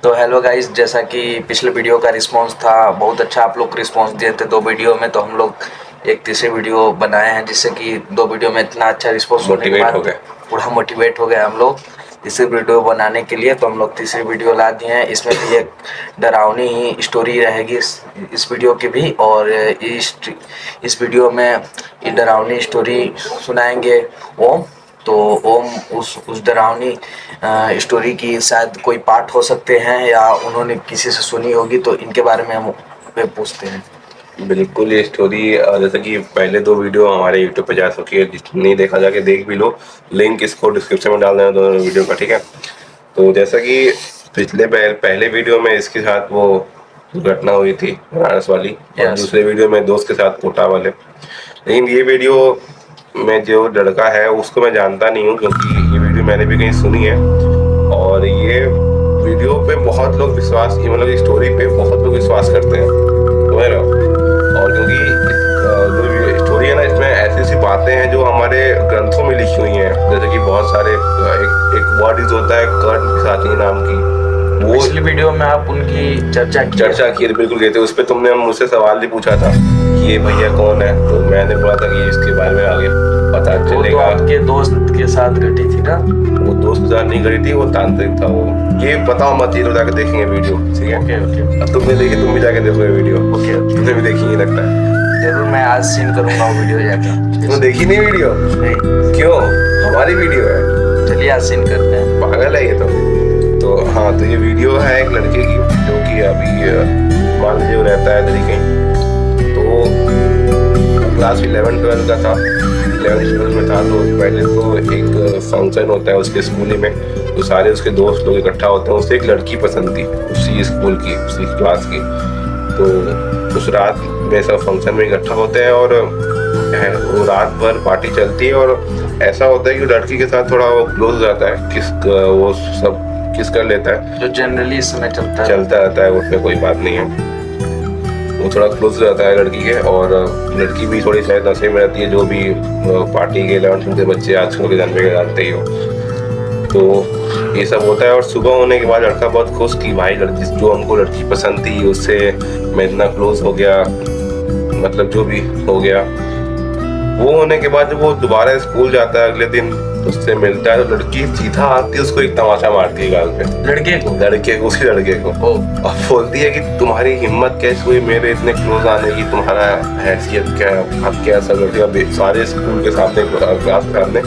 तो hello guys, जैसा कि पिछले वीडियो का रिस्पांस था बहुत अच्छा, आप लोग रिस्पांस दिए थे 2 वीडियो में, तो हम लोग एक तीसरी वीडियो बनाए हैं जिससे कि 2 वीडियो में इतना अच्छा रिस्पांस होने के मोटिवेट हो बाद गए। पूरा मोटिवेट हो गए हम लोग तीसरी वीडियो बनाने के लिए। तो हम लोग तीसरी वीडियो ला दिए हैं। इसमें भी एक डरावनी ही स्टोरी रहेगी इस वीडियो की भी, और इस वीडियो में ये डरावनी स्टोरी सुनाएंगे ओम। तो ओम उस डरावनी स्टोरी की शायद कोई पार्ट हो सकते हैं या उन्होंने किसी से सुनी होगी, तो इनके बारे में हम पूछते हैं। बिल्कुल, ये स्टोरी जैसे कि पहले 2 वीडियो हमारे यूट्यूब पे जा चुकी है, नहीं देखा जाके देख भी लो। लिंक इसको डिस्क्रिप्शन में डाल देना दोनों वीडियो का, ठीक है। तो जैसा कि पिछले पहले वीडियो में इसके साथ वो दुर्घटना हुई थी बनारस वाली, और यस। दूसरे वीडियो में दोस्त के साथ कोटा वाले। लेकिन ये वीडियो में जो लड़का है उसको मैं जानता नहीं हूँ, क्योंकि ये वीडियो मैंने भी कहीं सुनी है। और ये वीडियो पे बहुत लोग विश्वास, मतलब इस स्टोरी पे बहुत लोग विश्वास करते हैं, समझ रहे हो। और क्योंकि जो स्टोरी है ना, इसमें ऐसी ऐसी बातें हैं जो हमारे ग्रंथों में लिखी हुई हैं। जैसे कि बहुत सारे एक वर्ड यूज होता है कर्ण पिशाचिनी नाम की, वो पिछली वीडियो में आप उनकी चर्चा की बिल्कुल गए थे। उस पर तुमने मुझसे सवाल भी पूछा था कि ये भैया कौन है, तो मैंने बोला था कि इसके बारे में आगे पता चलेगा। तो आपके दोस्त के साथ घटी थी ना? वो दोस्त के साथ नहीं घटी थी, वो तांत्रिक था वो। ये बताओ मत, ये तो जाके देखेंगे वीडियो, ठीक है। ओके। अब तुमने देखी, तुम भी जाके देखोगे वीडियो। ओके। तुमने भी देखी, लगता है। जरूर, मैं आज सीन करूंगा वो वीडियो जाकर। तुमने देखी नहीं वीडियो? नहीं। क्यों? हमारी वीडियो है। चलिए आज सीन करते हैं। पागल है ये तो हाँ, तो ये वीडियो है एक लड़के की जो कि अभी मान लीजिए वो रहता है तरीके, तो क्लास 11-12 का था, 11th में था। तो पहले तो एक फंक्शन होता है उसके स्कूल में, तो सारे उसके दोस्त लोग इकट्ठा होते हैं। उससे एक लड़की पसंद थी, उसी स्कूल की, उसी क्लास की। तो उस रात में सब फंक्शन में इकट्ठा होते हैं और वो रात भर पार्टी चलती है। और ऐसा होता है कि लड़की के साथ थोड़ा वो क्लोज हो जाता है, वो सब किस कर लेता है, जो जनरली इस समय चलता रहता है, उसमें कोई बात नहीं है। वो थोड़ा क्लोज रहता है लड़की के, और लड़की भी थोड़ी शायद नशे में रहती है, जो भी पार्टी के 11th के बच्चे आजकल के जन्मे के जानते ही हो। तो ये सब होता है, और सुबह होने के बाद लड़का बहुत खुश कि भाई लड़की, जो हमको लड़की पसंद थी उससे मैं इतना क्लोज हो गया, मतलब जो भी हो गया। वो होने के बाद जब वो दोबारा स्कूल जाता है अगले दिन, उससे मिलता है, तो लड़की सीधा आती है, उसको एक तमाचा मारती है गाल पे। उसी लड़के को और बोलती है कि तुम्हारी हिम्मत कैसे हुई मेरे इतने क्लोज आने की, तुम्हारा हैसियत क्या है, आप क्या सब लड़कियां सारे स्कूल के सामने, क्लास के सामने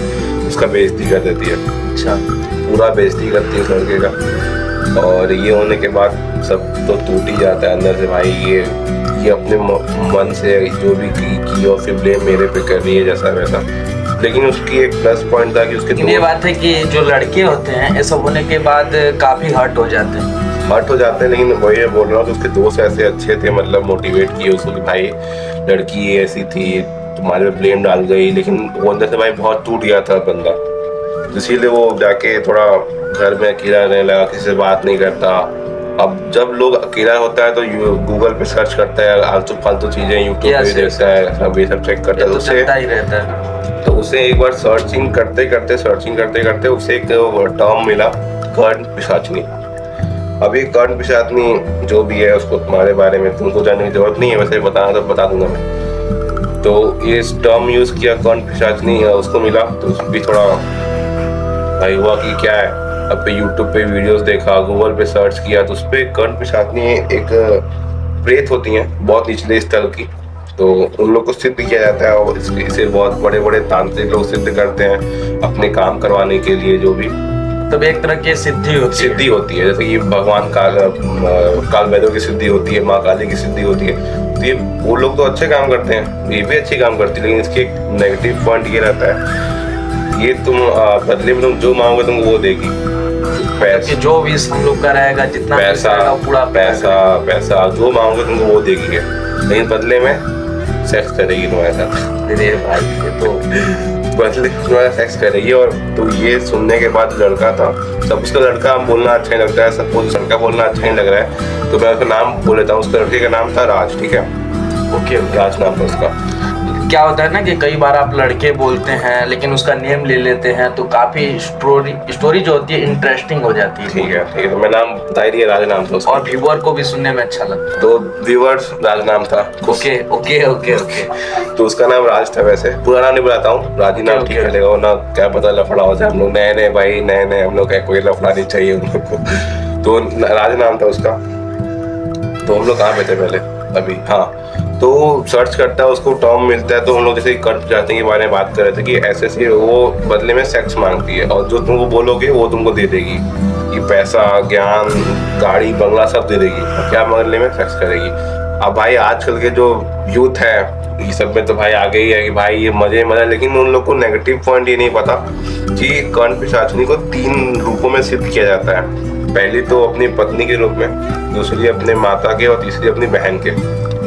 उसका बेइज्जती कर देती है। अच्छा। पूरा बेइज्जती करती है उस लड़के का। और ये होने के बाद सब तो टूट ही जाता है अंदर से, भाई ये अपने मन से जो भी की और फिर ब्लेम मेरे पे कर रही है जैसा वैसा। लेकिन उसकी एक प्लस पॉइंट था कि उसके ये बात है कि जो लड़के होते हैं ऐसा होने के बाद काफी हर्ट हो जाते हैं। लेकिन वही बोल रहा हूँ कि उसके दोस्त ऐसे अच्छे थे, मतलब मोटिवेट किए उसको कि भाई लड़की ऐसी थी, तुम्हारे पे ब्लेम डाल गई। लेकिन वो अंदर से भाई बहुत टूट गया था बंदा, इसीलिए वो जाके थोड़ा घर में अकेला रहने लगा, किसी से बात नहीं करता। अब जब लोग अकेला होता है तो गूगल पे सर्च करता है आलतू फालतू चीजें, यूट्यूब पे देखता है, सब ये सब चेक करता है। तो चलता ही रहता है। तो उसे एक बार सर्चिंग करते करते उसे एक टर्म मिला, कर्ण पिशाचिनी। अभी कर्ण पिशाचिनी जो भी है, उसको तुम्हारे बारे में तुमको जानने की जरूरत नहीं है, वैसे बताना तो बता दूंगा मैं। तो ये टर्म यूज किया, कर्ण पिशाचिनी उसको मिला, तो उसको भी थोड़ा भाई हुआ कि क्या है। अब यूट्यूब पे वीडियोस देखा, गूगल पे सर्च किया, तो उस पर कर्ण पिशाचिनी एक प्रेत होती हैं बहुत निचले स्तर की, तो उन लोग को सिद्ध किया जाता है। और इसे बहुत बड़े बड़े तांत्रिक लोग सिद्ध करते हैं अपने काम करवाने के लिए, जो भी तब एक तरह की सिद्धि होती है। जैसे कि भगवान काल भैरव की सिद्धि होती है, माँ काली की सिद्धि होती है। तो ये वो लोग तो अच्छे काम करते हैं, ये भी अच्छे काम करती है, लेकिन इसके एक नेगेटिव पॉइंट ये रहता है, ये तुम बदले में तुम जो मांगोगे तुमको वो देगी। पैसा जो भी हम लोग का रहेगा, जितना पूरा पैसा जो मांगोगे तुमको वो देगी, लेकिन बदले में सेक्स करेगी तुम्हारे साथ। अरे भाई, ये तो बदले तुम्हारा सेक्स करेगी। और तो ये सुनने के बाद लड़का था, सब उसका लड़का बोलना अच्छा नहीं लगता है, सबको लड़का बोलना अच्छा नहीं लग रहा है, तो मैं उसका नाम बोल लेता हूँ। उसका लड़के का नाम था राज, ठीक है। ओके। राज नाम था उसका। क्या होता है ना कि कई बार आप लड़के बोलते हैं लेकिन उसका नेम ले लेते हैं तो काफी स्टोरी जो होती है इंटरेस्टिंग हो जाती है। ठीक है, तो मैं नाम बता ही दिया, राज नाम था उसका। और व्यूअर को भी सुनने में अच्छा लगता है। तो व्यूअर्स राज नाम था। Okay okay okay okay. तो उसका नाम राज था। वैसे पूरा नाम नहीं बताता हूँ, राज ही नाम ठीक रहेगा, वरना क्या पता लफड़ा हो जाए। हम लोग नए भाई, नए हम लोग कोई लफड़ा नहीं चाहिए हम लोग को। तो राज नाम था उसका। तो हम लोग कहाँ पे थे पहले, अभी हाँ, तो सर्च करता है, उसको टॉम मिलता है। तो हम लोग जैसे कर्ज जाते के बारे में बात कर रहे थे कि ऐसे वो बदले में सेक्स मांगती है, और जो तुमको बोलोगे वो तुमको दे देगी, कि पैसा, ज्ञान, गाड़ी, बंगला सब दे देगी। क्या बदले में सेक्स करेगी। अब भाई आजकल के जो यूथ है ये सब में तो भाई आगे ही है कि भाई ये मजा, लेकिन उन लोग को नेगेटिव पॉइंट ये नहीं पता कि कर्ण पिशाचिनी को 3 रूपों में सिद्ध किया जाता है। पहली तो अपनी पत्नी के रूप में, दूसरी अपने माता के, और तीसरी अपनी बहन के।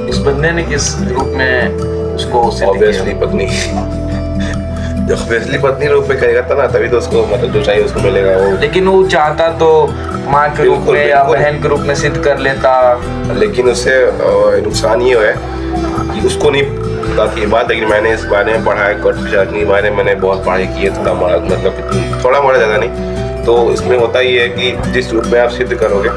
उस बंदे ने किस रूप में उसको ऑब्वियसली पत्नी ऑब्वियसली पत्नी रूप में करेगा था ना, तभी तो उसको मतलब जो चाहिए उसको मिलेगा वो। लेकिन वो चाहता तो माँ के रूप में या बहन के रूप में सिद्ध कर लेता। लेकिन उससे नुकसान ये है कि उसको नहीं पता थी बात, लेकिन मैंने इस बारे में पढ़ा है, कर्ण पिशाचिनी के बारे में मैंने बहुत पढ़ाई की है, थोड़ा मोड़ा ज़्यादा नहीं। तो इसमें होता ही है कि जिस रूप में आप सिद्ध करोगे,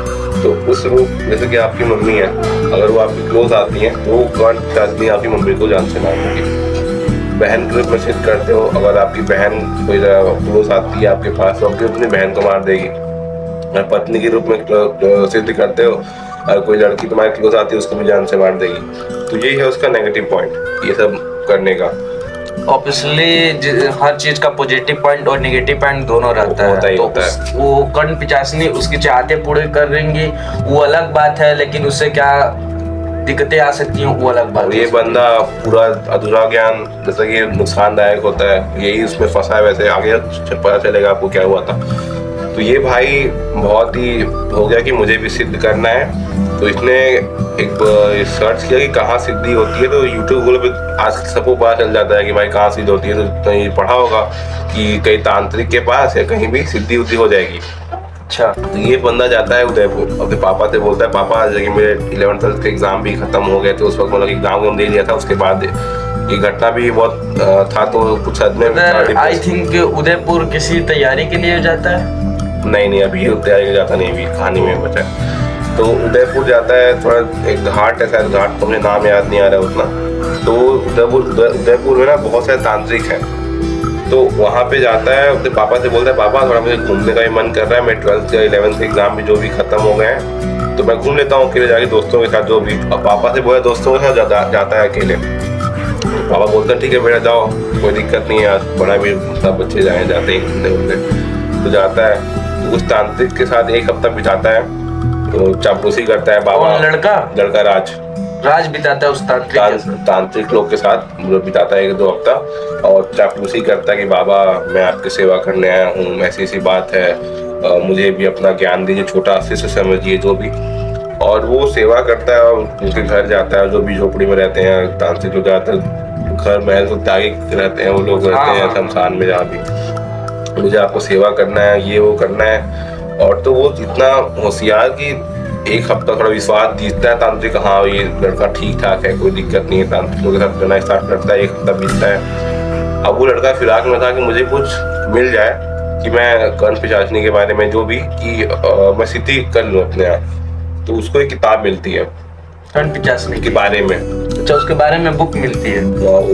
तो उस रूप, जैसे कि आपकी मम्मी है, अगर वो आपकी क्लोज आती है तो कर्ण पिशाचिनी आपकी मम्मी को जान से मारेगी। बहन के रूप में सिद्ध करते हो, अगर आपकी बहन कोई क्लोज आती है आपके पास, तो आपकी अपनी बहन को मार देगी। और पत्नी के रूप में सिद्ध करते हो, और कोई लड़की तुम्हारी क्लोज आती है उसको भी जान से मार देगी। तो यही है उसका नेगेटिव पॉइंट ये सब करने का। ऑब्वियसली हर चीज का पॉजिटिव पॉइंट और नेगेटिव पॉइंट दोनों रहता है। तो वो कर्ण पिशाचिनी उसकी चाहते पूरे कर देंगी वो अलग बात है, लेकिन उससे क्या दिक्कतें आ सकती हैं वो अलग बात। ये बंदा पूरा अधूरा ज्ञान, जैसा कि नुकसानदायक होता है, यही उसमें फंसा है। वैसे आगे पता चलेगा आपको क्या हुआ था। तो ये भाई बहुत ही हो गया कि मुझे भी सिद्ध करना है। तो इसने एक सर्च किया कि कहाँ सिद्धि होती है। तो यूट्यूब पे आज सबको पता चल जाता है कि भाई कहाँ सिद्धि होती है। तो ये पढ़ा होगा कि कहीं तांत्रिक के पास या कहीं भी सिद्धि उद्धि हो जाएगी। अच्छा। तो ये बंदा जाता है उदयपुर, अपने पापा से बोलता है, पापा जैसे मेरे 11th 12th के एग्जाम भी खत्म हो गए थे उस वक्त, मतलब एग्जाम दे लिया था। उसके बाद ये घटना भी बहुत था, तो कुछ आई थिंक उदयपुर किसी तैयारी के लिए जाता है। नहीं अभी तैयारी के जाता नहीं, अभी कहानी में बचा। तो उदयपुर जाता है, थोड़ा एक घाट है, शायद घाट तो मुझे नाम याद नहीं आ रहा है उतना। तो उदयपुर में ना बहुत सारे तांत्रिक हैं। तो वहाँ पे जाता है, अपने पापा से बोलता है, पापा थोड़ा मुझे घूमने का भी मन कर रहा है, मेरे 12th या 11th के एग्जाम भी जो भी खत्म हो गए हैं, तो मैं घूम लेता हूँ अकेले जाके दोस्तों के साथ जो भी। और पापा से बोला दोस्तों के साथ जाता है अकेले। पापा बोलते हैं ठीक है बेटा जाओ, कोई दिक्कत नहीं है, आज बड़ा भी सब बच्चे जाते हैं घूमने। तो जाता है, तो उस तांत्रिक के साथ 1 हफ्ता बिताता है, तो चापलूसी करता है बाबा। लड़का राज बिताता है उस तांत्रिक लोग के साथ, बिताता है 1-2 हफ्ता, और चापलूसी करता है कि बाबा मैं आपकी सेवा करने आया हूँ, ऐसी बात है, मुझे भी अपना ज्ञान दीजिए, छोटा से समझिए जो भी। और वो सेवा करता है, और उनके घर जाता है, जो भी झोपड़ी में रहते हैं तांत्रिक लोग, जाते हैं घर महल को त्यागी रहते हैं वो लोग, रहते हैं शमशान में, जहाँ भी मुझे आपको सेवा करना है, ये वो करना है। और तो वो इतना होशियार कि 1 हफ्ता थोड़ा विश्वास जीतता है तांत्रिक, हाँ ये लड़का ठीक ठाक है, कोई दिक्कत नहीं है, तांत्रिकों के साथ रहना स्टार्ट करता है। 1 हफ्ता बीतता है। अब वो लड़का फिराक में था कि मुझे कुछ मिल जाए कि मैं कर्ण पिशाचिनी के बारे में जो भी कि मैं सिद्धि कर लूँ अपने आप। तो उसको एक किताब मिलती है कर्ण पिशाचिनी के बारे में। अच्छा, उसके बारे में बुक मिलती है।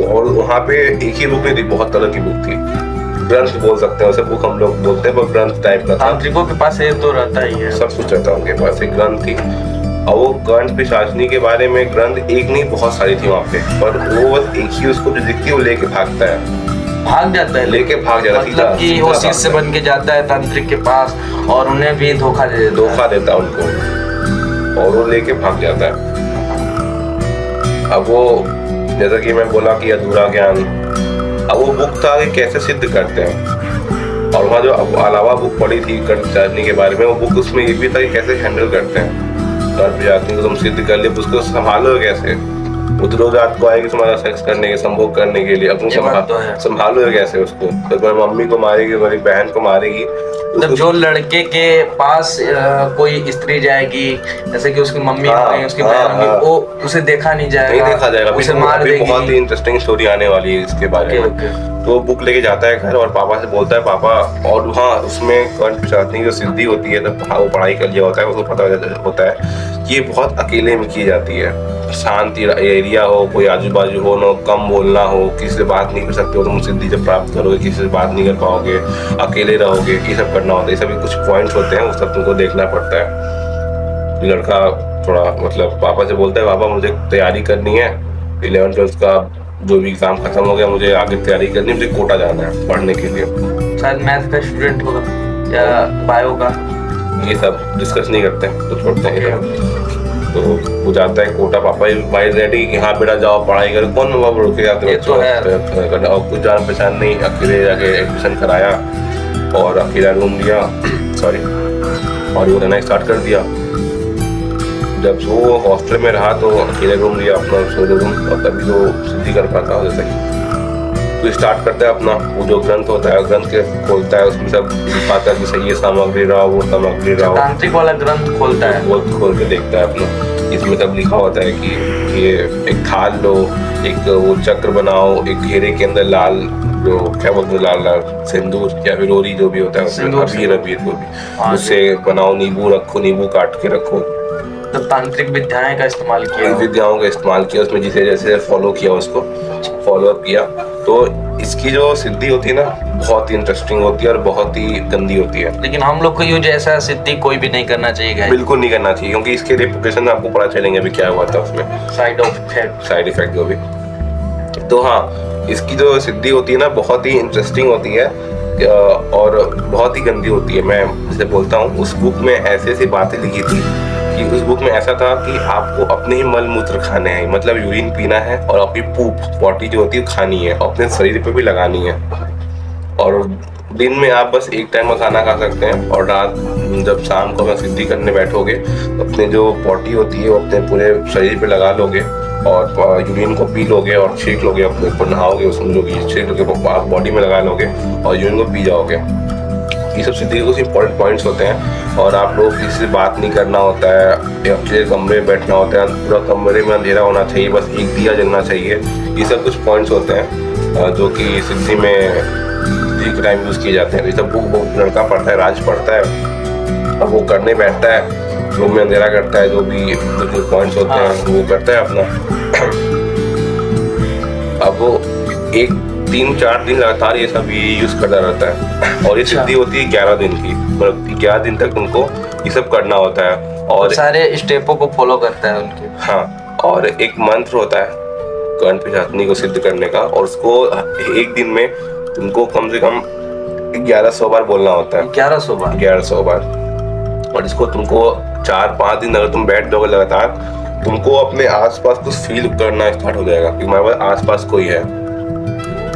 और वहाँ पे एक ही बुक नहीं थी, बहुत तरह की बुक थी, ग्रंथ बोल सकते हैं उसे, बुक हम लोग बोलते हैं, पर ग्रंथ टाइप का था। तांत्रिकों के पास ये तो रहता ही है, सब कुछ रहता है उनके पास। एक ग्रंथ थी, और वो कर्ण पिशाचिनी के बारे में ग्रंथ एक नहीं बहुत सारी थी वहाँ पे, पर वो बस एक ही उसको जो दिखती है वो लेके भागता है, भाग जाता है, लेके भाग जाता है, मतलब कि वो शीश से बन के जाता है तांत्रिक के पास, और उन्हें भी धोखा देता है उनको, और वो लेके भाग जाता है। अब वो जैसा कि मैं बोला कि अधूरा ज्ञान, अब वो बुक था कि कैसे सिद्ध करते हैं, और वहाँ जो अलावा बुक पढ़ी थी कर्ण पिशाचिनी के बारे में, वो बुक उसमें ये भी था कि कैसे हैंडल करते हैं कर्ण पिशाचिनी को। तुम सिद्ध कर लिए, उसको संभालो कैसे, वो तो रोज रात को आएगी तुम्हारा सेक्स करने के, संभोग करने के लिए, अब तुम संभालो कैसे उसको। तो मम्मी को मारेगी, मेरी बहन को मारेगी, मतलब जो लड़के के पास कोई स्त्री जाएगी, जैसे कि उसकी मम्मी होगी, उसकी बहन होगी, वो उसे देखा नहीं जाएगा, नहीं देखा जाएगा, उसे मार देगी। बहुत ही इंटरेस्टिंग स्टोरी आने वाली है इसके बारे में। तो बुक लेके जाता है घर और पापा से बोलता है पापा, और हाँ उसमें कर्ण पिशाचनी जो सिद्धि होती है, तब वो पढ़ाई कर लिया होता है, उसको पता होता है कि ये बहुत अकेले में की जाती है। शांति एरिया हो, कोई आजू बाजू हो, ना कम बोलना हो, किसी से बात नहीं कर सकते हो, तुम सिद्धि जब प्राप्त करोगे किसी से बात नहीं कर पाओगे, अकेले रहोगे, ये सब करना होता है। ये सभी कुछ पॉइंट्स होते हैं, वो सब तुमको देखना पड़ता है। लड़का थोड़ा मतलब पापा से बोलता है पापा मुझे तैयारी करनी है, 11th-12th का जो भी एग्जाम खत्म हो गया, मुझे आगे तैयारी करनी है, मुझे कोटा जाना है पढ़ने के लिए। शायद मैथ का स्टूडेंट होगा या बायो का, ये सब डिस्कस नहीं करते हैं तो छोड़ते हैं ये सब। तो वो जाता है कोटा, पापा भाई रेडी कि हाँ बेटा जाओ पढ़ाई करो, कौन बाबा रुके जाते ये तो है। और कुछ जान पहचान नहीं, अकेले जाके एडमिशन कराया और अकेला रूम लिया सॉरी, और वो रहना स्टार्ट कर दिया। जब वो हॉस्टल में रहा तो अकेले रूम लिया अपना, सोलो रूम, और तभी तो सिद्धि कर पाता जैसे ही। तो स्टार्ट करता है अपना वो जो ग्रंथ होता है, ग्रंथ के खोलता है, उसमें सब लिखाता है कि ये सामग्री रहा, वो सामग्री रहा, तांत्रिक वाला ग्रंथ खोलता है, वो खोल के देखता है अपना। इसमें सब लिखा होता है कि ये एक थाल लो, एक वो चक्र बनाओ, एक घेरे के अंदर लाल जो क्या बोलते हैं लाल लाल सिंदूर या फिर रोरी जो भी होता है उसमें अबीर को भी उससे बनाओ, नींबू रखो, नींबू काट के रखो। तो तांत्रिक विद्याएं का इस्तेमाल किया, विद्याओं का इस्तेमाल किया, उसमें जिसे जैसे फॉलो किया उसको फॉलो अप किया। तो इसकी जो सिद्धि होती है ना बहुत ही इंटरेस्टिंग होती है और बहुत ही गंदी होती है। लेकिन हम लोग को यूज ऐसा सिद्धि कोई भी नहीं करना चाहिए, बिल्कुल नहीं करना चाहिए, क्योंकि इसके रिपोर्टेशन आपको पता चलेंगे अभी क्या हुआ था उसमें, साइड इफेक्ट जो भी। तो हाँ इसकी जो सिद्धि होती है ना बहुत ही इंटरेस्टिंग होती है और बहुत ही गंदी होती है। मैं जैसे बोलता हूँ उस बुक में ऐसी ऐसी बातें लिखी थी कि उस बुक में ऐसा था कि आपको अपने ही मल मूत्र खाने हैं, मतलब यूरिन पीना है और अपनी पूप पॉटी जो होती है खानी है, अपने शरीर पे भी लगानी है। और दिन में आप बस एक टाइम का खाना खा सकते हैं, और रात जब शाम को आप सिद्धि करने बैठोगे तो अपने जो पॉटी होती है वो अपने पूरे शरीर पे लगा लोगे और यूरिन को पी लोगे और छींक लोगे, अपने ऊपर नहाओगे उसमें जो भी छींक लोगे आप बॉडी में लगा लोगे और यूरिन को पी जाओगे। ये सब सिद्धि के कुछ इंपॉर्टेंट पॉइंट्स होते हैं। और आप लोग किसी से बात नहीं करना होता है, अपने कमरे में बैठना होता है, पूरा कमरे में अंधेरा होना चाहिए, बस एक दिया जलना चाहिए। ये सब कुछ पॉइंट्स होते हैं जो कि सिद्धि में सिद्धि के टाइम यूज़ किए जाते हैं। ये सब बुक लड़का पढ़ता है, राज पढ़ता है, अब वो करने बैठता है, रूम में अंधेरा करता है, जो भी जो पॉइंट्स होते हैं वो करता है अपना। अब वो 3-4 दिन लगातार ये सब यूज करता रहता है और ये सिद्धि होती है 11 दिन की, मतलब 11 दिन तक उनको ये सब करना होता है और सारे स्टेपों को फॉलो करता है उनके। हाँ, और एक मंत्र होता है कर्ण पिशाचनी को सिद्ध करने का, और उसको एक दिन में तुमको कम से कम 1100 बार बोलना होता है। 1100 बार। और इसको तुमको 4-5 दिन अगर तुम बैठ जाओगे लगातार, तुमको अपने आसपास कुछ फील करना स्टार्ट हो जाएगा कि हमारे आसपास कोई है।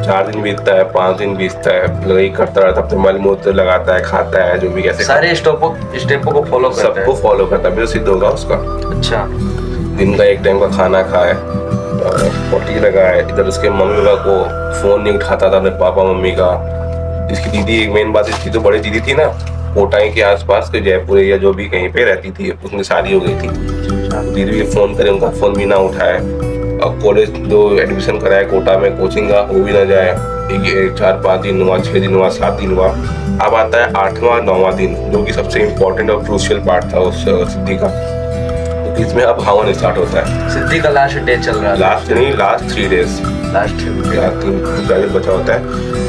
4 दिन बीतता है, 5 दिन बीतता है, लड़ाई करता रहता है, अपने मल मूत्र लगाता है, खाता है, जो भी कैसे सारे स्टेपों को फॉलो करता है, सबको फॉलो करता है, फिर सिद्ध होगा उसका। अच्छा, दिन का एक टाइम का खाना खाए, पॉटी लगाए, इधर उसके मम्मी पापा को फोन नहीं उठाता था, अपने पापा मम्मी का। इसकी दीदी, एक मेन बात इसकी तो बड़ी दीदी थी ना, कोटाई के आसपास के जयपुर या जो भी कहीं पे रहती थी, उसमें शादी हो गई थी, दीदी भी फोन करे, उनका फोन भी ना उठाए। अब कॉलेज जो एडमिशन कराया कोटा में कोचिंग का, वो भी ना जाए। 4-5 दिन हुआ, 6 दिन हुआ, 7 दिन हुआ। अब आता है 8वां 9वां दिन, जो कि सबसे इम्पोर्टेंट और क्रूशियल पार्ट था उस सिद्धि का, क्योंकि इसमें अब हवन स्टार्ट होता है। सिद्धि का लास्ट डे चल रहा है, लास्ट 3 डेज, लास्ट 3 बचा होता है।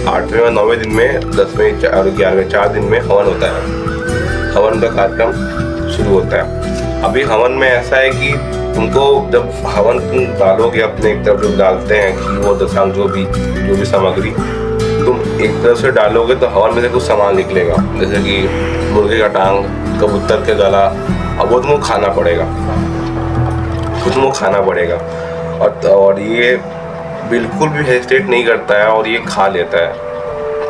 8वें और 9वें दिन में, 10वें और 11वें 4 दिन में हवन होता है। हवन का कार्यक्रम शुरू होता है। अभी हवन में ऐसा है कि तुमको जब हवन तुम डालोगे, अपने एक तरफ जो डालते हैं कि वो दशांग जो भी सामग्री तुम एक तरफ से डालोगे तो हवन में से कुछ सामान निकलेगा, जैसे कि मुर्गे का टांग, कबूतर के गला, अब वो तुमको खाना पड़ेगा। और ये बिल्कुल भी हेजिटेट नहीं करता है और ये खा लेता है।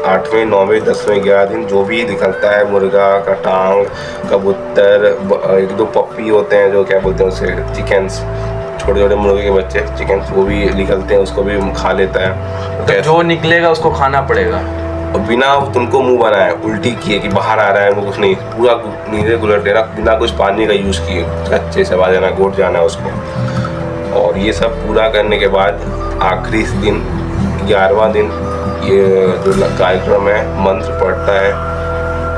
8वें 9वें 10वें 11 दिन जो भी निकलता है, मुर्गा का टांग, कबूतर, 1-2 पप्पी होते हैं जो क्या बोलते हैं उसे, चिकन्स, छोटे मुर्गे के बच्चे चिकन्स, वो भी निकलते हैं, उसको भी खा लेता है। तो जो निकलेगा उसको खाना पड़ेगा। और बिना तुमको मुंह बनाए उल्टी किए कि बाहर आ रहा है वो कुछ नहीं, पूरा नीचे गुलट देना बिना कुछ पानी का यूज़ किए, अच्छे से आ जाना, गोट जाना उसको। और ये सब पूरा करने के बाद आखिरी दिन 11वां दिन ये जो कार्यक्रम है मंत्र पढ़ता है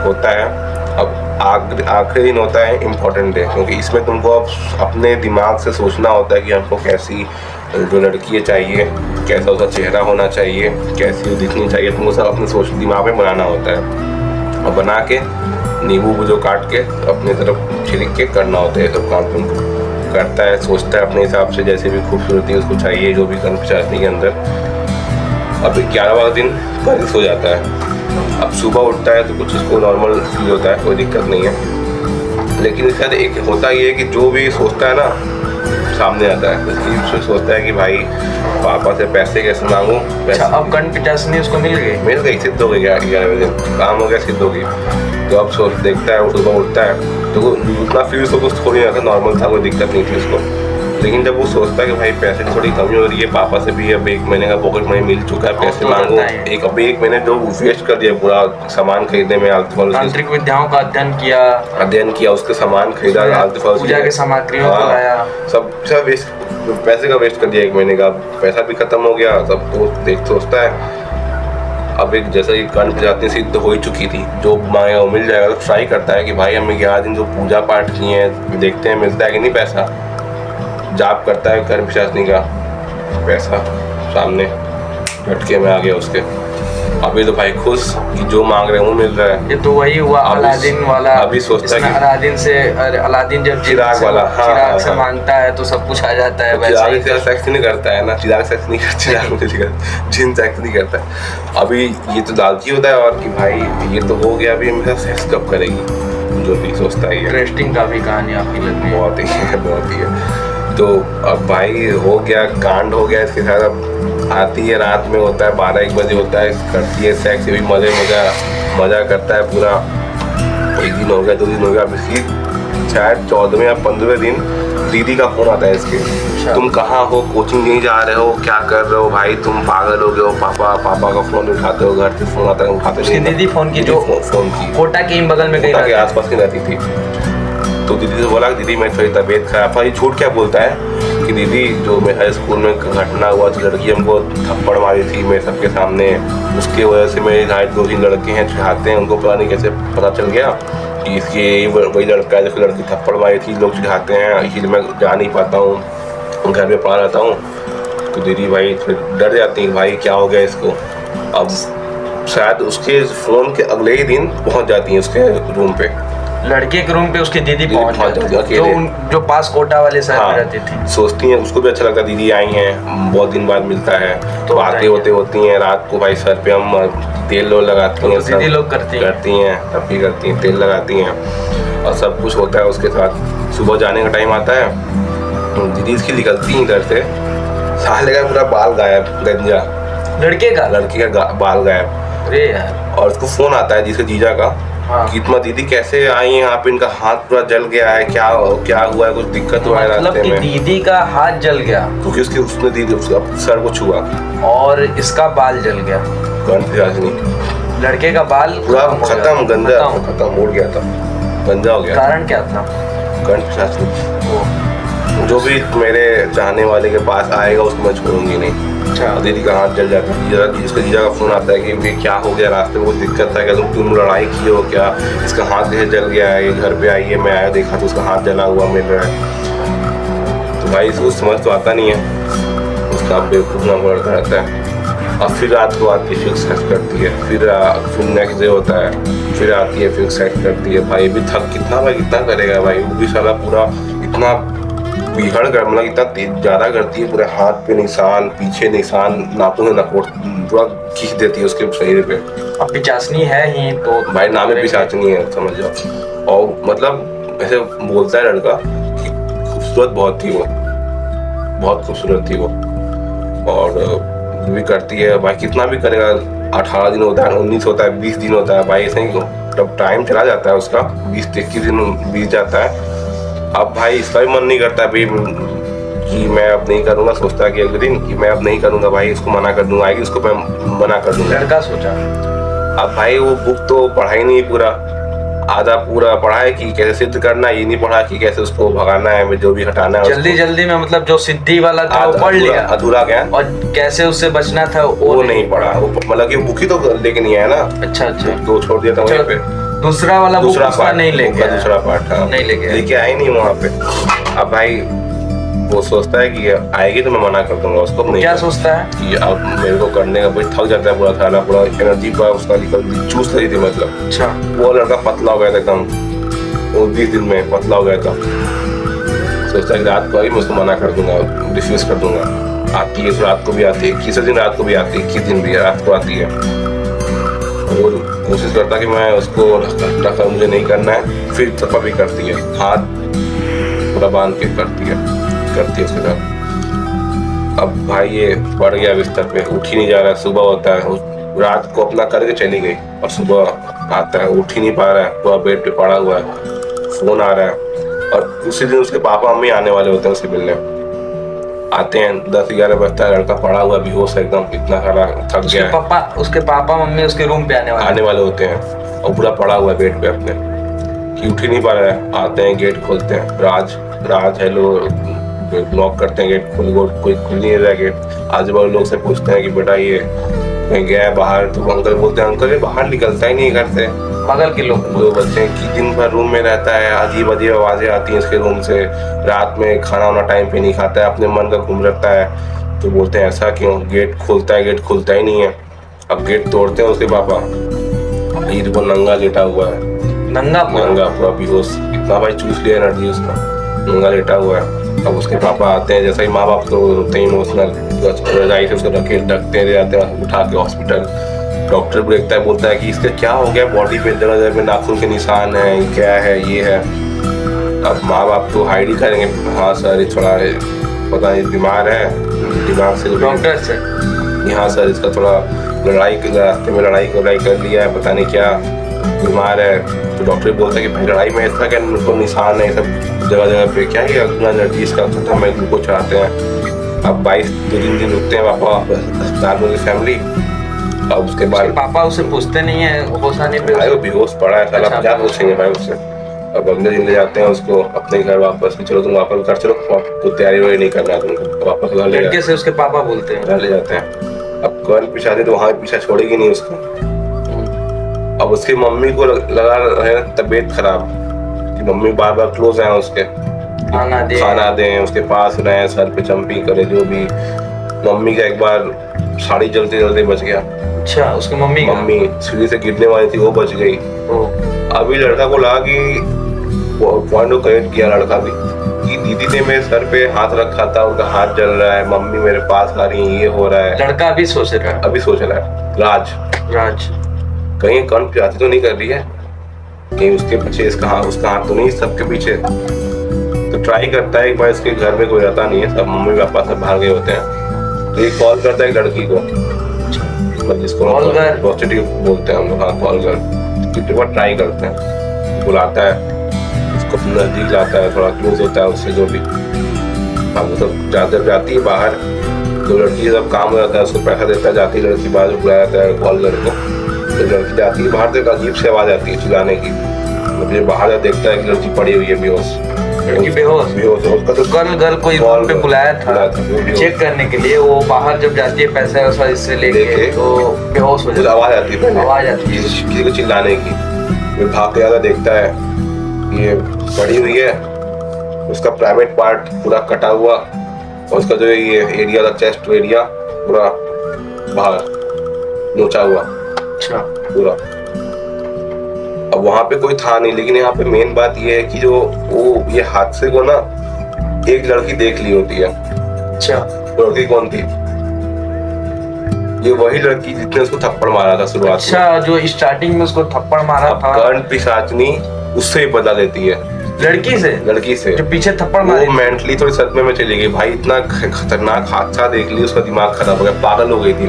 होता है। अब आखिरी दिन होता है इम्पोर्टेंट डे, क्योंकि इसमें तुमको अब अपने दिमाग से सोचना होता है कि हमको कैसी जो लड़की चाहिए, कैसा उसका चेहरा होना चाहिए, कैसी वो दिखनी चाहिए, तुमको सब अपने सोच दिमाग में बनाना होता है। और बना के नींबू जो काट के अपने तरफ छिड़क के करना होता है सब काम तुमको करता है, सोचता है अपने हिसाब से जैसे भी खूबसूरती उसको चाहिए जो भी कर्मचारी के अंदर। अब 11वां दिन घर सो जाता है। अब सुबह उठता है तो कुछ उसको नॉर्मल फील होता है, कोई दिक्कत नहीं है। लेकिन इसके साथ एक होता ये है कि जो भी सोचता है ना सामने आता है, तो सोचता है कि भाई पापा से पैसे कैसे मांगूं। अब कर्ण पिचासनी उसको मिल गई, सिद्ध हो गई 11वें दिन, काम हो गया, सिद्ध हो गई। तो अब सोच देखता है, वो सुबह उठता है तो उतना फील उसको कुछ थोड़ी आता, नॉर्मल था, कोई दिक्कत नहीं थी उसको। लेकिन जब वो सोचता है कि भाई पैसे की थोड़ी कमी हो रही है, पापा से भी अब 1 महीने का पॉकेट मनी मिल चुका है, पैसे मांगो, एक महीने जो वेस्ट कर दिया पूरा सामान खरीदने में, तांत्रिक विद्याओं का अध्ययन किया, उसके सामान खरीदा, पूजा के सामग्रियों को लाया, सब वेस्ट, पैसे का वेस्ट कर दिया, 1 महीने का पैसा भी खत्म हो गया। सब तो देख सोचता है अब एक जैसा कि कर्ण पिशाचनी सिद्ध हो ही चुकी थी, जो मांगेगा वो मिल जाएगा, तो ट्राई करता है कि भाई हम 11 दिन जो पूजा पाठ किए हैं देखते हैं मिलता है कि नहीं पैसा। जाप करता है कर्ण पिशाचनी का, पैसा सामने झटके में आ गया उसके। अभी तो भाई खुश कि जो मांग रहे हैं वो मिल रहा है। ये तो वही हुआ अलादीन वाला। अभी सोचता है कि अलादीन जब चिराग वाला चिराग से मांगता है तो सब कुछ आ जाता है। चिराग सेक्स नहीं करता है ना, चिराग सेक्स नहीं करता, चिराग जिन सेक्स नहीं करता। अभी ये तो लालची होता है और कि भाई ये तो हो गया, अभी मेरा सेक्स कब करेगी, जो भी सोचता है। इंटरेस्टिंग काफी कहानी आपकी लग रही है। बहुत ही तो अब भाई हो गया, कांड हो गया। इसके साथ अब आती है, रात में होता है, 12-1 बजे होता है, करती है सेक्स, भी मज़ा करता है पूरा। 1 दिन हो गया, 2 दिन हो गया, अब इसकी शायद 14वें या 15वें दिन दीदी का फोन आता है इसके। तुम कहाँ हो, कोचिंग नहीं जा रहे हो, क्या कर रहे हो भाई, तुम पागल हो गए हो, पापा का फोन उठाते हो, घर से फोन आता है उठाते नहीं। दीदी फोन की कोटा के बगल में कोटा के आसपास नहीं रहती थी। तो दीदी से बोला कि दीदी मेरी थोड़ी तबीयत खराब है। झूठ क्या बोलता है कि दीदी जो मेरे स्कूल में घटना हुआ तो लड़की हमको थप्पड़ मारी थी मेरे सबके सामने, उसके वजह से मेरे यहाँ 2-3 लड़के हैं चिढ़ाते हैं, उनको पता नहीं कैसे पता चल गया कि इसके वही लड़का है जिसको लड़की थप्पड़ मारी थी, लोग चिढ़ाते हैं, इसलिए मैं जा नहीं पाता हूँ, घर में पड़ा रहता हूँ। तो दीदी भाई डर जाती है, भाई क्या हो गया इसको। अब शायद उसके फ़ोन के अगले ही दिन पहुँच जाती हैं उसके रूम पे, लड़के के रूम पे उसकी दीदी पहुंच जाती है, जो पास कोटा वाले शहर में रहती थी। सोचती हैं, उसको भी अच्छा लगता है, दीदी आई हैं, बहुत दिन बाद मिलता है, तो बातें होती हैं। रात को भाई सर पे हम तेल लगाती हैं, दीदी लोग करती हैं, तब भी करती हैं, तेल लगाती हैं और सब कुछ होता है उसके साथ। सुबह जाने का टाइम आता है, दीदी इसकी निकलती है इधर से, साले का पूरा बाल गायब, गंजा लड़के का बाल गायब। अरे यार। और उसको फोन आता है जिसके जीजा का, कितना दीदी कैसे आई हैं आप, इनका हाथ पूरा जल गया है, क्या हुआ है, कुछ दिक्कत हुआ है रास्ते में। दीदी का हाथ जल गया क्योंकि उसने दीदी उसका सर को छुआ और इसका बाल जल गया। कर्ण पिशाचनी लड़के का बाल पूरा खत्म, गंजा खत्म, उड़ गया था, गंजा हो गया। कारण क्या था? कर्ण पिशाचनी। जो भी मेरे चाहने वाले के पास आएगा उसको मैं छोड़ूंगी नहीं। अच्छा। दीदी का हाथ जल जाता है, इसका जीजा का फोन आता है कि ये क्या हो गया, रास्ते में कुछ दिक्कत है क्या, तुम लड़ाई की हो क्या, इसका हाथ कैसे जल गया है, ये घर पे आई है, मैं आया देखा तो उसका हाथ जला हुआ मिल रहा है। तो भाई इसको समझ तो आता नहीं है, उसका बेवकूफ़ नाम लड़का रहता है। और फिर रात को आती है, फिर सेक्स करती है, फिर नेक्स्ट डे होता है, फिर आती है, फिर सेक्स करती है। भाई भी थक कितना करेगा भाई, वो भी साला पूरा इतना बिगड़ कर, मतलब इतना ज़्यादा करती है, पूरे हाथ पे निशान, पीछे निशान, नाखून में नकोट पूरा खींच देती है उसके शरीर पे। अब पिचाचनी है ही तो भाई नाम ही पिचाचनी है, समझ जाओ। और मतलब ऐसे बोलता है लड़का कि खूबसूरत बहुत थी वो, बहुत खूबसूरत थी वो, और भी करती है। भाई कितना भी करेगा, 18 दिन होता है, 19 होता है, 20 दिन होता है, भाई ऐसे ही जब टाइम चला जाता है उसका 20-21 दिन बीत जाता है। अब भाई इसका भी मन नहीं करता भाई कि मैं अब नहीं करूँगा, सोचता है कि अगले दिन कि मैं अब नहीं करूँगा, भाई इसको मना कर दूँगा, आएगी उसको मैं मना कर दूँगा। लड़का सोचा अब भाई वो बुक तो पढ़ा ही नहीं पूरा, आधा पूरा पढ़ा है कि कैसे सिद्ध करना है, ये नहीं पढ़ा कि कैसे उसको भगाना है, जो भी हटाना है जल्दी जल्दी में मतलब जो सिद्धि वाला था वो पढ़ लिया, अधूरा गया, और कैसे उससे बचना था वो नहीं पढ़ा। वो मतलब कि बुक ही तो लेके नहीं आया ना। अच्छा अच्छा, तो छोड़ दिया था वहीं पे। दूसरा वाला दूसरा पार्ट नहीं लेके, दूसरा पार्ट नहीं लेके आए नहीं वहाँ पे। अब भाई वो सोचता है कि आएगी तो मैं मना कर दूंगा उसको। नहीं, क्या सोचता है कि अब मेरे को करने का भाई थक जाता है पूरा खाना, पूरा एनर्जी पूरा उसका निकल चूस रही थी मतलब। अच्छा, वो लड़का पतला हो गया था एकदम, वो 20 दिन में पतला हो गया था। सोचता है कि रात को आई मैं उसको मना कर दूंगा, रिफ्यूज कर दूंगा। आती है तो रात को भी आती है, 21 दिन रात को भी आती है, 21 दिन भी रात को आती है। वो कोशिश करता कि मैं उसको टक्कर मुझे नहीं करना है, फिर तपा भी करती है, हाथ पूरा बांध के करती है उसके साथ। अब भाई ये पड़ गया बिस्तर पे, उठ ही नहीं जा रहा है। सुबह होता है, रात को अपना करके चली गई और सुबह आता है, उठ ही नहीं पा रहा है, पूरा बेड पे पड़ा हुआ है, फोन आ रहा है। और उसी दिन उसके पापा मम्मी आने वाले होते हैं उसे मिलने। आते हैं 10-11 बजता है, लड़का पड़ा हुआ बेहोश एकदम, इतना सारा थक गया है। उसके पापा मम्मी उसके रूम पे आने वाले होते हैं और पूरा पड़ा हुआ है बेड पे अपने, कि उठ ही नहीं पा रहा है। आते हैं, गेट खोलते हैं, राज हेलो, नॉक करते हैं, गेट कोई खुल नहीं रहा है गेट। आजू बाजू लोग से पूछते हैं कि बेटा ये कहीं गया है बाहर, तो अंकल बोलते हैं अंकल ये बाहर निकलता ही नहीं घर से। बगल के लोग दो बच्चे कि दिन भर रूम में रहता है, अजीब अजीब आवाजें आती हैं इसके रूम से, रात में खाना वाना टाइम पे नहीं खाता है, अपने मन का घूम रहता है। तो बोलते हैं ऐसा क्यों, गेट खुलता ही नहीं है। अब गेट तोड़ते हैं उसके पापा, ईद को नंगा लेटा हुआ है, नंगा पूरा बेहोश, इतना भाई चूस लिया एनर्जी उसका, नंगा लेटा हुआ है। अब उसके पापा आते हैं, जैसे ही माँ बाप तो होते हैं इमोशनल, रजाई से उसको ढकते जाते हैं, उठा के हॉस्पिटल। डॉक्टर भी देखता है, बोलता है कि इसका क्या हो गया, बॉडी पे जगह जगह में नाखून के निशान है, क्या है ये है। अब माँ बाप तो हाइड ही करेंगे, हाँ सर ये थोड़ा पता नहीं बीमार है, दिमाग से डॉक्टर से यहाँ सर इसका थोड़ा रास्ते में लड़ाई कर लिया है, पता नहीं क्या बीमार है। तो डॉक्टर बोलता है कि भाई लड़ाई में ऐसा क्या उनको निशान है, सब जगह जगह पे क्या ही अपना एनर्जी इसका खत्म है, ग्लूकोज चढ़ाते हैं। अब 22-23 दिन रुकते हैं पापा अस्पताल में फैमिली। अब उसके बाद पापा उससे पूछते नहीं है होश आने पे, भाई वो बेहोश पड़ा है साला, क्या पूछेंगे भाई उससे। अब अगले दिन ले जाते हैं उसको अपने घर वापस, चलो तुम वापस घर चलो, तो तैयारी वैयारी नहीं करना तुमको, वापस घर ले लड़के से उसके पापा बोलते हैं, घर ले जाते हैं। अब कल पीछा दे तो वहाँ पीछा छोड़ेगी नहीं उसको। अब उसकी मम्मी को लगा है तबीयत खराब, कि मम्मी बार बार क्लोज है उसके, खाना दें उसके पास रहें, सर पे जंपिंग करे जो भी। मम्मी का एक बार साड़ी जलते जलते बच गया। अच्छा, उसकी मम्मी सीढ़ी से गिरने वाली थी, वो बच गई। अभी लड़का को लगा कि पॉइंट को करेक्ट किया लड़का भी, कि दीदी ने मेरे सर पे हाथ रखा था, उनका हाथ जल रहा है, मम्मी मेरे पास आ रही है, ये हो रहा है। लड़का अभी सोच रहा है राज कहीं कौन प्यासी तो नहीं कर रही है, कहीं उसके पीछे उसका हाथ तो नहीं सबके पीछे। तो ट्राई करता है, एक बार इसके घर में कोई रहता नहीं है, सब मम्मी पापा सब बाहर गए होते हैं। तो ये कॉल करता है एक लड़की को, जिसको प्रोस्टिट्यूट बोलते हैं हम लोग, हाँ कॉल कर ट्राई करते हैं, बुलाता है उसको, नजदीक लाता है, थोड़ा क्लोज होता है उससे जो भी। अब वो सब जाती है बाहर, तो लड़की जब काम हो जाता है उसको पैसा देता है, जाती है लड़की बाहर बुलाया जाता है कॉल करके। तो लड़की जाती है बाहर से, एक अजीब सी आवाज आती है चिल्लाने की, मतलब बाहर जा देखता है कि लड़की पड़ी हुई है बेहोश। उसका तो कल कोई रूम पे बुलाया था चेक करने के लिए, वो बाहर जब जाती है पैसा वैसा इससे लेके तो बेहोश हो जाती है, आवाज आती है किसी को चिल्लाने की। फिर भाग के ज्यादा देखता है ये पड़ी हुई है, उसका प्राइवेट पार्ट पूरा कटा हुआ, और उसका जो ये एरिया था चेस्ट एरिया पूरा बाहर नोचा हुआ। अच्छा, पूरा। अब वहां पे कोई था नहीं, लेकिन यहाँ पे मेन बात ये है कि जो वो ये हादसे को ना एक लड़की देख ली होती है। अच्छा, लड़की कौन थी? ये वही लड़की जिसने उसको थप्पड़ मारा था शुरुआत में। अच्छा, जो स्टार्टिंग में उसको थप्पड़ मारा था। कर्ण पिशाचनी उससे ही बदला लेती है, लड़की से जो पीछे थप्पड़ मारी। वो मेंटली थोड़ी सदमे में चली गई भाई, इतना खतरनाक हादसा देख ली, उसका दिमाग खराब हो गया, पागल हो गई थी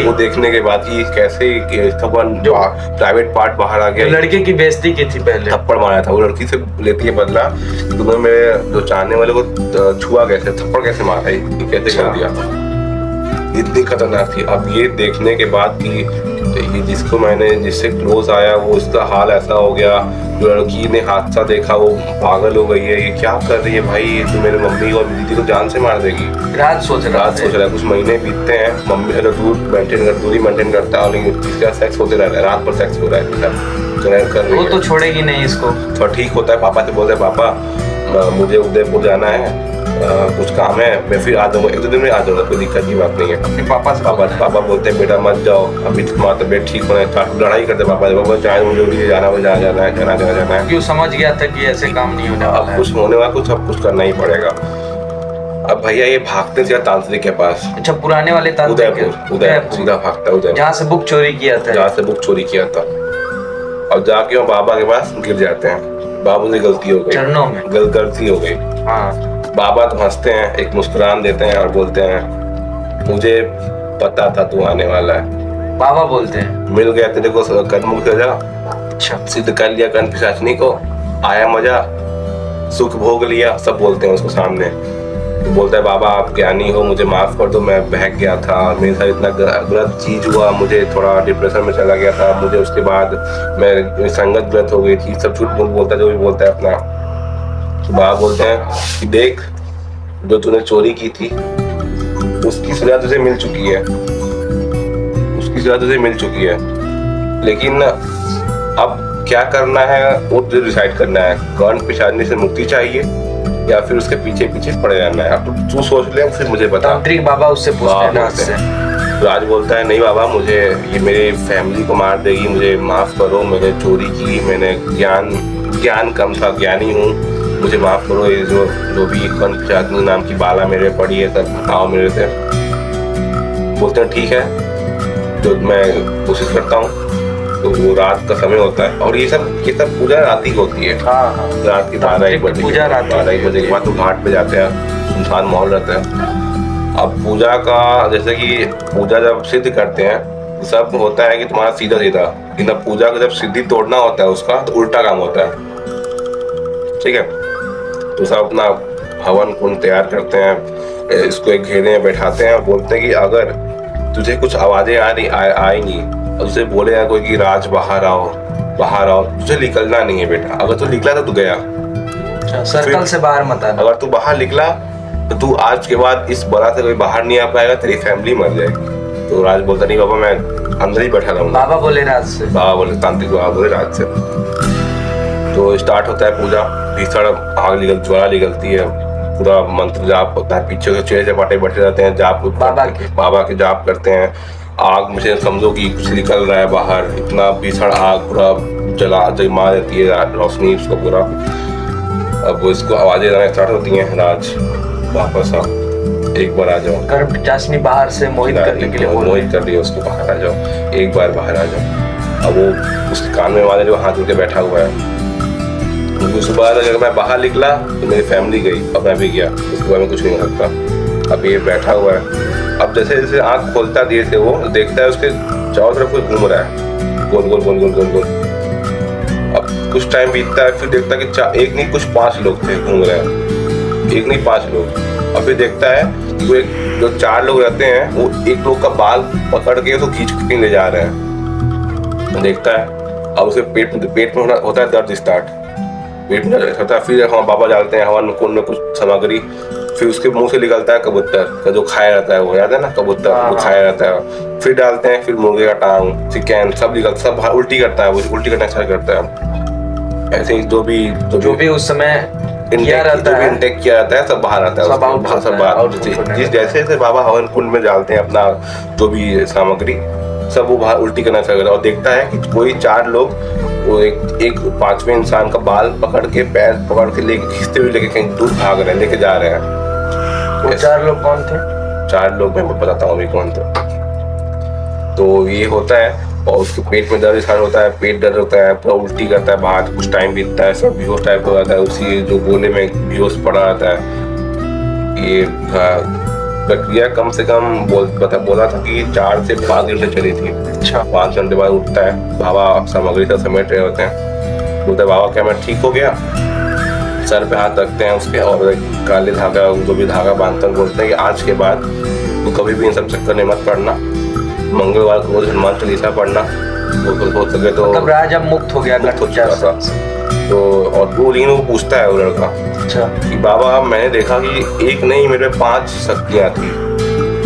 वो देखने के बाद कि कैसे जो प्राइवेट पार्ट बाहर आ गया। लड़के की बेइज्जती की थी पहले, थप्पड़ मारा था, वो लड़की से लेती है बदला, तुम्हें मेरे जो चाहने वाले को छुआ कैसे, थप्पड़ कैसे मारा, ये कैसे कर दिया, इतनी खतरनाक थी। अब ये देखने के बाद कि ये जिसको मैंने जिससे क्लोज आया वो उसका हाल ऐसा हो गया। जो लड़की ने हादसा देखा वो पागल हो गई है, ये क्या कर रही है भाई, ये तो मेरे मम्मी और दीदी को जान से मार देगी। राज सोच रहा है। कुछ महीने बीतते हैं, मम्मी से दूरी मेंटेन करता है, लेकिन इसका सेक्स होते रहता है, रात पर सेक्स हो रहा है। वो तो छोड़ेगी नहीं इसको। तो ठीक होता है, पापा से बोलते हैं पापा मुझे उदयपुर जाना है, कुछ काम है, मैं फिर आ जाऊंगा, 1-2 दिन में आ जाऊंगा, कोई दिक्कत की बात नहीं है। अपने पापा बोलते हैं बेटा मत जाओ, अभी तुम्हारा तबियत ठीक होना है। लड़ाई करते पापा चाहे मुझे जाना है। क्यों समझ गया था कि ऐसे काम नहीं होने वाला है, कुछ होने वाला, कुछ सब कुछ करना ही पड़ेगा। अब भैया ये भागते थे तांत्रिक के पास। अच्छा, पुराने वाले तांत्रिक उदयपुर सीधा भागता उदयपुर, जहाँ से बुक चोरी किया था। अब जाके वो बाबा के पास गिर जाते हैं, बाबू से गलती हो गई, चरणों में गलती हो गई। हाँ। बाबा तो हंसते हैं, एक मुस्कुरान देते हैं और बोलते हैं मुझे पता था तू आने वाला है। बाबा बोलते हैं मिल गया तेरे को कर्म की सजा, अच्छा सिद्ध कर लिया कर्म पिशाचनी को, आया मजा, सुख भोग लिया, सब बोलते हैं उसको सामने। तो बोलता है बाबा आप ज्ञानी हो, मुझे माफ कर दो, मैं बहक गया था, मेरे साथ इतना गलत चीज हुआ, मुझे थोड़ा डिप्रेशन में चला गया था, मुझे उसके बाद मैं संगत गलत हो गई थी, सब झूठ बोलता है जो भी बोलता है अपना। तो बाबा बोलते हैं कि देख जो तूने चोरी की थी उसकी सजा तुझे मिल चुकी है, लेकिन अब क्या करना है वो तुझे डिसाइड करना है। कर्ण पिशाचनी से मुक्ति चाहिए या फिर उसके पीछे पड़े रहना है, अब तू सोच ले, फिर मुझे बता। तांत्रिक बाबा उससे पूछते हैं। राज बोलता है नहीं बाबा, मुझे ये मेरी फैमिली को मार देगी, मुझे माफ करो, मैंने चोरी की, मैंने ज्ञान कम था, ज्ञानी हूँ, मुझे माफ करो, ये जो भी कर्ण पिशाचनी नाम की बाला मेरे पड़ी है सब हटाओ मेरे से। बोलते हैं ठीक है, तो मैं कोशिश करता हूँ। तो वो रात का समय होता है और ये सब पूजा रात ही होती है। हाँ। रात की 12-1 बजे, पूजा 12-1 बजे के बाद तो घाट पे जाते हैं, सुनसान माहौल रहता है। अब पूजा का जैसे कि पूजा जब सिद्ध करते हैं सब होता है कि तुम्हारा सीधा, लेकिन पूजा को जब सिद्धि तोड़ना होता है उसका तो उल्टा काम होता है, ठीक है। तो सब अपना हवन कुंड तैयार करते हैं, इसको एक घेरे में बैठाते हैं और बोलते हैं कि अगर तुझे कुछ आवाजें आएंगी और तुझे बोलेगा कोई कि राज बाहर आओ, तुझे निकलना नहीं है बेटा। अगर तू निकला तो तू गया, सर्कल से बाहर मत आना। अगर तू बाहर निकला तो तू आज के बाद इस बला से कोई बाहर नहीं आ पाएगा, तेरी फैमिली मर जाएगी। तो राज बोलता नहीं बाबा मैं अंदर ही बैठा रहूंगा। बाबा बोले तांत्रिक बाबा बोले राज से। तो स्टार्ट होता है पूजा, भीषण ज्वाला निकलती है, पूरा मंत्र जाप होता है, पीछे के चेहरे चपाटे बैठे रहते हैं, जाप बाबा के जाप करते हैं। आग मुझे समझो कि कुछ निकल रहा है बाहर, इतना भीषण आग पूरा जमा देती है रोशनी उसको पूरा। अब इसको आवाजें आना स्टार्ट होती हैं, राज वापस आओ, एक बार आ जाओ, कर्ण पिशाचनी बाहर से मोहित करने के लिए मोहित कर रही है उसको, बाहर आ जाओ, एक बार बाहर आ जाओ। अब वो उसके कान में वाले जो हाथ जोड़ के बैठा हुआ है, उसके बाद अगर मैं बाहर निकला तो मेरी फैमिली गई और मैं भी गया, उसके बाद में कुछ नहीं हो सकता। अब ये बैठा हुआ है, अब जैसे जैसे आँख खोलता धीरे से वो देखता है उसके चारों तरफ कोई घूम रहा है, गोल। अब कुछ टाइम बीतता है, फिर देखता है कि एक नहीं कुछ 5 लोग थे घूम रहे हैं, एक नहीं 5 लोग। और फिर देखता है कि वो जो 4 लोग रहते हैं वो एक लोग का बाल पकड़ के उसको खींच के ले जा रहे हैं। देखता है अब उसके पेट में होता है दर्द स्टार्ट, पेट में होता है। फिर हम बाबा डालते हैं हवन कुंड में कुछ सामग्री, फिर उसके मुंह से निकलता है कबूतर का जो खाया रहता है, वो याद है ना, कबूतर वो खाया रहता है। फिर डालते हैं, फिर मुर्गे का टांग, चिकन सब निकलता, सब बाहर उल्टी करता है, वो उल्टी करना स्टार्ट करता है। ऐसे ही जो भी उस समय किया रहता है सब बाहर आता है, सब बाहर। जैसे बाबा हवन कुंड में डालते हैं अपना जो भी सामग्री, सब वो बाहर उल्टी करना स्टार्ट करता है। और देखता है कि कोई 4 लोग वो एक 5वें इंसान का बाल पकड़ के पैर पकड़ के लेके खींचते हुए लेके कहीं दूर भाग रहे हैं, लेके जा रहे हैं। वो 4 लोग कौन थे? 4 लोग मैं बताता हूँ अभी कौन थे। तो ये होता है और उसके पेट में दर्द स्टार्ट होता है, पेट दर्द होता है, पूरा उल्टी करता है, बाहर कुछ टाइम बीतता है, सब बेहोश टाइप हो जाता है, उसी जो गोले में बेहोश पड़ा रहता है। ये प्रक्रिया कम से कम बोला था कि 4 से 5 घंटे चली थी। अच्छा। 5 घंटे बाद उठता है, बाबा सामग्री सब समेट रहे होते हैं। बोलता है बाबा क्या मैं ठीक हो गया? सर पे हाथ रखते हैं उसके और काले धागा जो भी धागा बांधते हैं, बोलते हैं कि आज के बाद तो कभी भी इन सब चक्कर में मत पड़ना, मंगलवार को रोज हनुमान चालीसा पढ़ना, हो सके तो। तब राज अब मुक्त हो गया मुक्त हो चुका था। तो और वो लेकिन वो पूछता है वो लड़का, अच्छा, कि बाबा मैंने देखा कि एक नहीं मेरे 5 शक्तियाँ थी।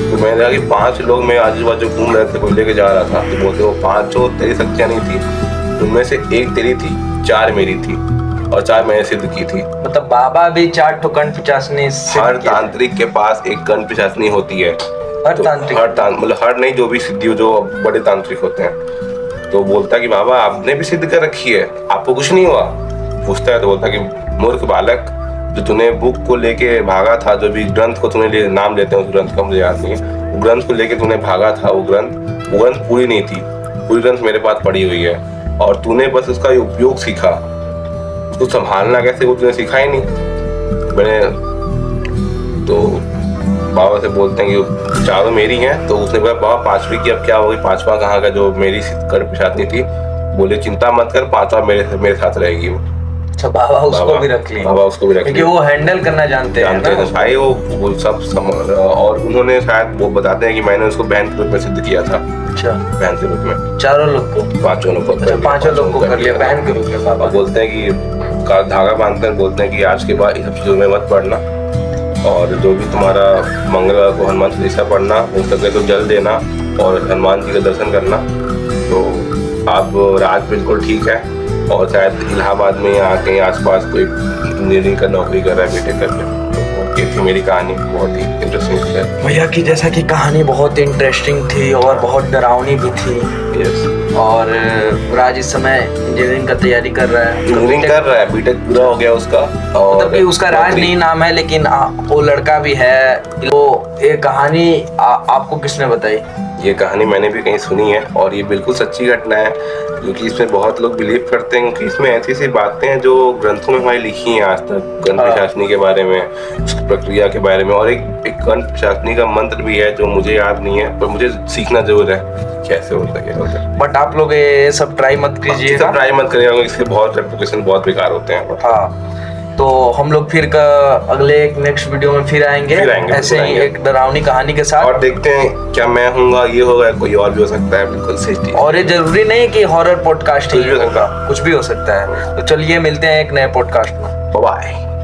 तो मैंने देखा कि 5 लोग मैं आजू बाजू घूम रहे थे, कोई लेके जा रहा था। तो बोलते वो 5 जो तेरी शक्तियाँ नहीं थी, उनमें से एक तेरी थी, 4 मेरी थी और 4 मैंने सिद्ध की थी। मतलब बाबा भी 4 ठोकन पिचासनी हर तांत्रिक के पास एक कण पिशाचनी होती है। हर तांत्रिक, मतलब हर नहीं, जो भी सिद्धि जो बड़े तांत्रिक होते हैं। तो बोलता कि बाबा आपने भी सिद्ध कर रखी है, आपको कुछ नहीं हुआ? पूछता है तो बोलता कि मूर्ख बालक, जो तूने बुक को लेके भागा था, जो भी ग्रंथ को तूने नाम लेते हैं उस ग्रंथ का मुझे याद नहीं है, वो ग्रंथ को लेके तूने भागा था, वो ग्रंथ पूरी नहीं थी। पूरी ग्रंथ मेरे पास पड़ी हुई है और तूने बस उसका उपयोग सीखा, उसको संभालना कैसे वो तूने सीखा ही नहीं। मैंने तो बाबा से बोलते हैं कि 4 मेरी हैं। तो उसने बोला बाबा 5वीं की अब क्या होगी, 5वां कहाँ का जो मेरी कण पिशाचनी थी? बोले चिंता मत कर, 5वां मेरे साथ रहेगी वो। अच्छा, बाबा उसको भी रख लिया, बाबा उसको भी रख लिया, क्योंकि वो हैंडल करना जानते हैं ना भाई वो सब और उन्होंने शायद वो बताते हैं कि मैंने उसको बहन के रूप में सिद्ध किया था। अच्छा, बहन के रूप में 4 लोग को, 5 लोग को, 5 लोग को कर लिया बहन के रूप में। बाबा बोलते हैं कि का धागा बांधते हैं, बोलते हैं कि आज के बाद इन सब चीजों में मत पड़ना, और जो भी तुम्हारा मंगलवार को हनुमान चालीसा पढ़ना, हो सके तो जल देना और हनुमान जी का दर्शन करना। तो आप राज बिल्कुल ठीक है, और शायद इलाहाबाद में या कहीं आसपास कोई इंजीनियरिंग का नौकरी कर रहा है बीटेक करके। तो ये थी मेरी कहानी, बहुत ही इंटरेस्टिंग है भैया की। जैसा कि कहानी बहुत इंटरेस्टिंग थी और बहुत डरावनी भी थी। यस। और राज इस समय इंजीनियरिंग का तैयारी कर रहा है, इंजीनियरिंग कर रहा है, बीटेक पूरा हो गया उसका। और मतलब कि उसका राज नहीं नाम है, लेकिन वो लड़का भी है। तो ये कहानी आपको किसने बताई? ये कहानी मैंने भी कहीं सुनी है और ये बिल्कुल सच्ची घटना है, क्योंकि इसमें बहुत लोग बिलीव करते हैं, क्योंकि इसमें ऐसी ऐसी बातें हैं जो ग्रंथों में हमारी लिखी हैं आज तक, कण पिशाचनी के बारे में, उसकी प्रक्रिया के बारे में। और एक कण पिशाचनी का मंत्र भी है जो मुझे याद नहीं है, पर मुझे सीखना जरूर है कैसे होता है, क्या होता है। बट आप लोग ये सब ट्राई मत कीजिएगा, ट्राई मत करिएगा, इसके बहुत रेपुटेशन बहुत बेकार होते हैं। हाँ, तो हम लोग फिर अगले एक नेक्स्ट वीडियो में फिर आएंगे ऐसे ही एक डरावनी कहानी के साथ। और देखते हैं क्या मैं हूँगा, ये होगा, कोई और भी हो सकता है, बिल्कुल सही। और ये जरूरी नहीं कि हॉरर पॉडकास्ट ही होगा, कुछ भी हो सकता है। तो चलिए मिलते हैं एक नए पॉडकास्ट में। बाय।